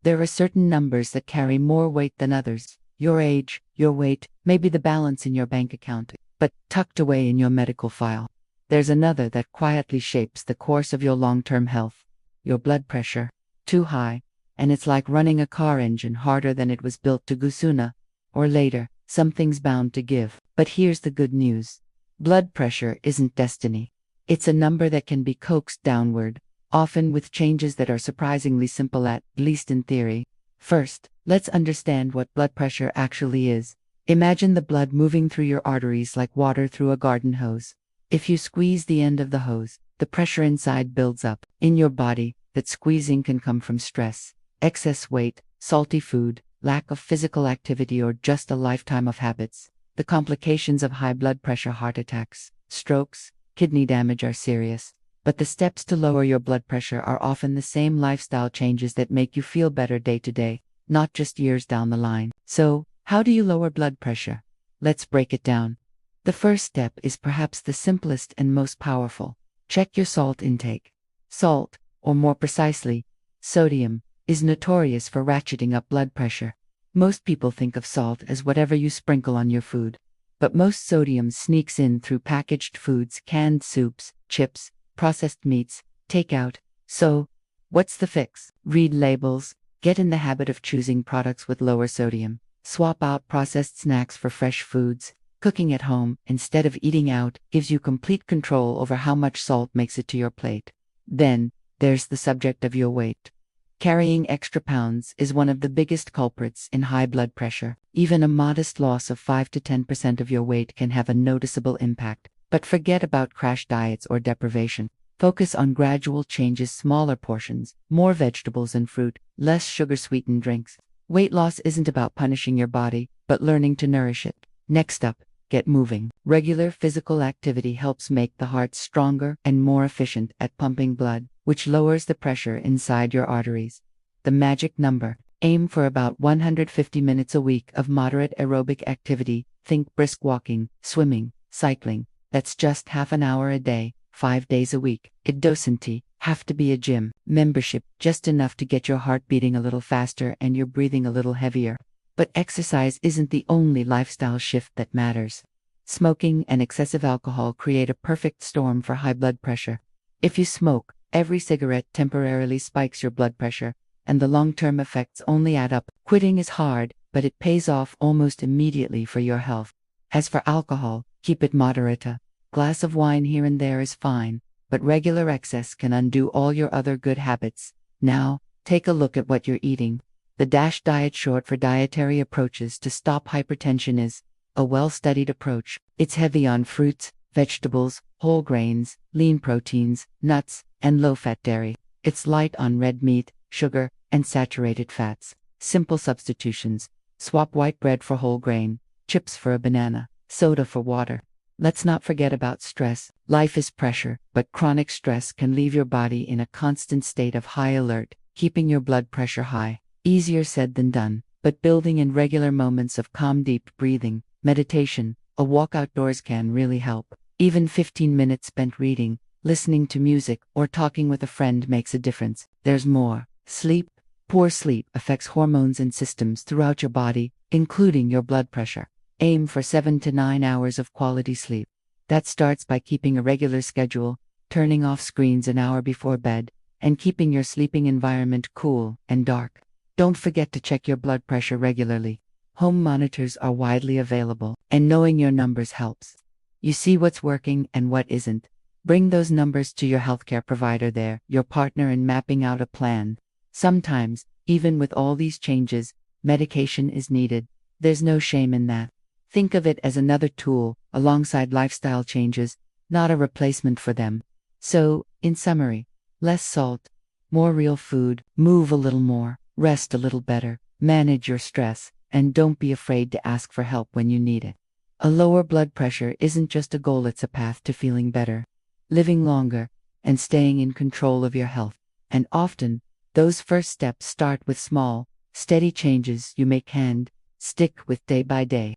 There are certain numbers that carry more weight than others. Your age, your weight, maybe the balance in your bank account, but tucked away in your medical file. There's another that quietly shapes the course of your long-term health. Your blood pressure. Too high, and it's like running a car engine harder than it was built to go sooner or later. Something's bound to give. But here's the good news. Blood pressure isn't destiny. It's a number that can be coaxed downward, often with changes that are surprisingly simple at least in theory. First, let's understand what blood pressure actually is. Imagine the blood moving through your arteries like water through a garden hose. If you squeeze the end of the hose, the pressure inside builds up. In your body, that squeezing can come from stress, excess weight, salty food, lack of physical activity, or just a lifetime of habits. The complications of high blood pressure, heart attacks, strokes, kidney damage are serious. But the steps to lower your blood pressure are often the same lifestyle changes that make you feel better day to day, not just years down the line. So, how do you lower blood pressure? Let's break it down. The first step is perhaps the simplest and most powerful. Check your salt intake. Salt, or more precisely, sodium, is notorious for ratcheting up blood pressure. Most people think of salt as whatever you sprinkle on your food. But most sodium sneaks in through packaged foods, canned soups, chips, processed meats, takeout. So, what's the fix? Read labels. Get in the habit of choosing products with lower sodium. Swap out processed snacks for fresh foods. Cooking at home, instead of eating out, gives you complete control over how much salt makes it to your plate. Then, there's the subject of your weight. Carrying extra pounds is one of the biggest culprits in high blood pressure. Even a modest loss of 5 to 10% of your weight can have a noticeable impact. But forget about crash diets or deprivation. Focus on gradual changes, smaller portions, more vegetables and fruit, less sugar-sweetened drinks. Weight loss isn't about punishing your body, but learning to nourish it. Next up, get moving. Regular physical activity helps make the heart stronger and more efficient at pumping blood, which lowers the pressure inside your arteries. The magic number: aim for about 150 minutes a week of moderate aerobic activity. Think brisk walking, swimming, cycling. That's just half an hour a day, 5 days a week. It doesn't have to be a gym membership, just enough to get your heart beating a little faster and your breathing a little heavier. But exercise isn't the only lifestyle shift that matters. Smoking and excessive alcohol create a perfect storm for high blood pressure. If you smoke, every cigarette temporarily spikes your blood pressure, and the long-term effects only add up. Quitting is hard, but it pays off almost immediately for your health. As for alcohol, keep it moderate. A glass of wine here and there is fine, but regular excess can undo all your other good habits. Now, take a look at what you're eating. The DASH diet, short for dietary approaches to stop hypertension, is a well-studied approach. It's heavy on fruits, vegetables, whole grains, lean proteins, nuts, and low-fat dairy. It's light on red meat, sugar, and saturated fats. Simple substitutions: swap white bread for whole grain, chips for a banana, soda for water. Let's not forget about stress. Life is pressure, but chronic stress can leave your body in a constant state of high alert, keeping your blood pressure high. Easier said than done, but building in regular moments of calm, deep breathing, meditation, a walk outdoors can really help. Even 15 minutes spent reading, listening to music, or talking with a friend makes a difference. There's more. Sleep. Poor sleep affects hormones and systems throughout your body, including your blood pressure. Aim for 7 to 9 hours of quality sleep. That starts by keeping a regular schedule, turning off screens an hour before bed, and keeping your sleeping environment cool and dark. Don't forget to check your blood pressure regularly. Home monitors are widely available, and knowing your numbers helps. You see what's working and what isn't. Bring those numbers to your healthcare provider, your partner, in mapping out a plan. Sometimes, even with all these changes, medication is needed. There's no shame in that. Think of it as another tool, alongside lifestyle changes, not a replacement for them. So, in summary, less salt, more real food, move a little more, rest a little better, manage your stress, and don't be afraid to ask for help when you need it. A lower blood pressure isn't just a goal, it's a path to feeling better, living longer, and staying in control of your health. And often, those first steps start with small, steady changes you make and stick with day by day.